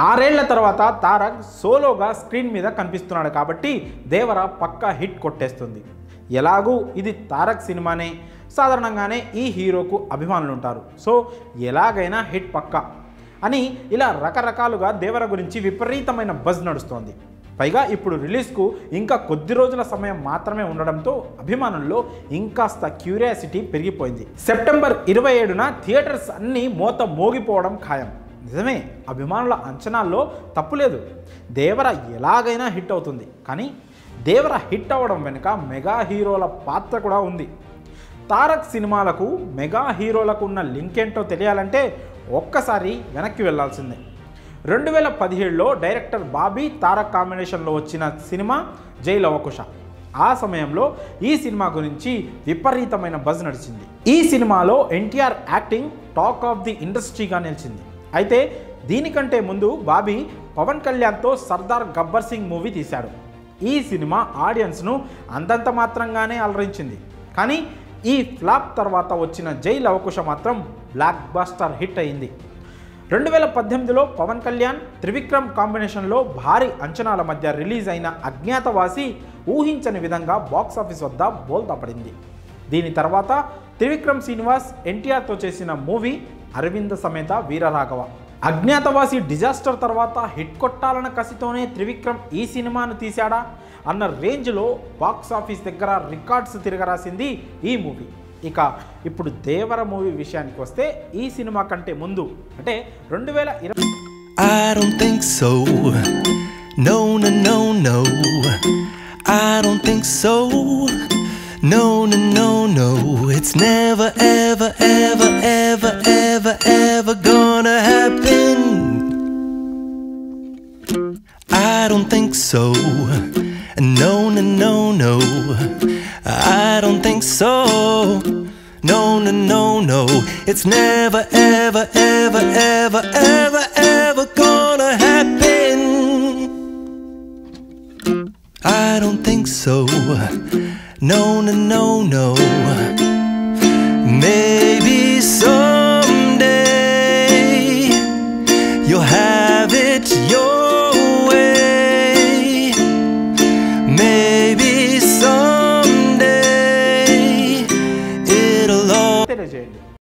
6 ఏళ్ల తర్వాత తారక్ సోలోగా స్క్రీన్ మీద కనిపిస్తున్నాడు కాబట్టి దేవర పక్కా హిట్ కొట్టేస్తుంది. ఎలాగూ ఇది తారక్ సినిమానే, సాధారణంగానే ఈ హీరోకు అభిమానులు ఉంటారు, సో ఎలాగైనా హిట్ పక్కా అని ఇలా రకరకాలుగా దేవర గురించి విపరీతమైన బజ్ నడుస్తోంది. పైగా ఇప్పుడు రిలీజ్కు ఇంకా కొద్ది రోజుల సమయం మాత్రమే ఉండడంతో అభిమానుల్లో ఇంకాస్త క్యూరియాసిటీ పెరిగిపోయింది. సెప్టెంబర్ 27న థియేటర్స్ అన్నీ మోత మోగిపోవడం ఖాయం. నిజమే, అభిమానుల అంచనాల్లో తప్పులేదు. దేవర ఎలాగైనా హిట్ అవుతుంది. కానీ దేవర హిట్ అవ్వడం వెనుక మెగా హీరోల పాత్ర కూడా ఉంది. తారక్ సినిమాలకు మెగా హీరోలకు ఉన్న లింక్ ఏంటో తెలియాలంటే ఒక్కసారి వెనక్కి వెళ్లాల్సిందే. 2017లో డైరెక్టర్ బాబీ తారక్ కాంబినేషన్లో వచ్చిన సినిమా జై లవకుశ. ఆ సమయంలో ఈ సినిమా గురించి విపరీతమైన బజ్ నడిచింది. ఈ సినిమాలో NTR acting talk of the ఇండస్ట్రీగా నిలిచింది. అయితే దీనికంటే ముందు బాబీ పవన్ కళ్యాణ్తో సర్దార్ గబ్బర్ సింగ్ మూవీ తీశాడు. ఈ సినిమా ఆడియన్స్ను అంతంత మాత్రంగానే అలరించింది. కానీ ఈ ఫ్లాప్ తర్వాత వచ్చిన జై లవకుశ మాత్రం బ్లాక్ బస్టర్ హిట్ అయింది. 2018లో పవన్ కళ్యాణ్ త్రివిక్రమ్ కాంబినేషన్లో భారీ అంచనాల మధ్య రిలీజ్ అయిన అజ్ఞాతవాసి ఊహించని విధంగా బాక్సాఫీస్ వద్ద బోల్తా పడింది. దీని తర్వాత త్రివిక్రమ్ శ్రీనివాస్ ఎన్టీఆర్తో చేసిన మూవీ అరవింద సమేత వీరరాఘవ. అజ్ఞాతవాసి డిజాస్టర్ తర్వాత హిట్ కొట్టాలన్న కసితోనే త్రివిక్రమ్ ఈ సినిమాను తీశాడా అన్న రేంజ్లో బాక్సాఫీస్ దగ్గర రికార్డ్స్ తిరగరాసింది ఈ మూవీ. ఇక ఇప్పుడు దేవర మూవీ విషయానికి వస్తే ఈ సినిమా కంటే ముందు అంటే 2020 I don't think so. No, no, no, no. I don't think so. No, no, no, no. It's never, ever, ever, ever, ever, ever gonna happen. I don't think so. No, no, no, no. I don't think so. No, no, no, no. It's never, ever, ever, ever, ever, ever gonna happen. I don't think so. No, no, no, no. Maybe someday you'll have it your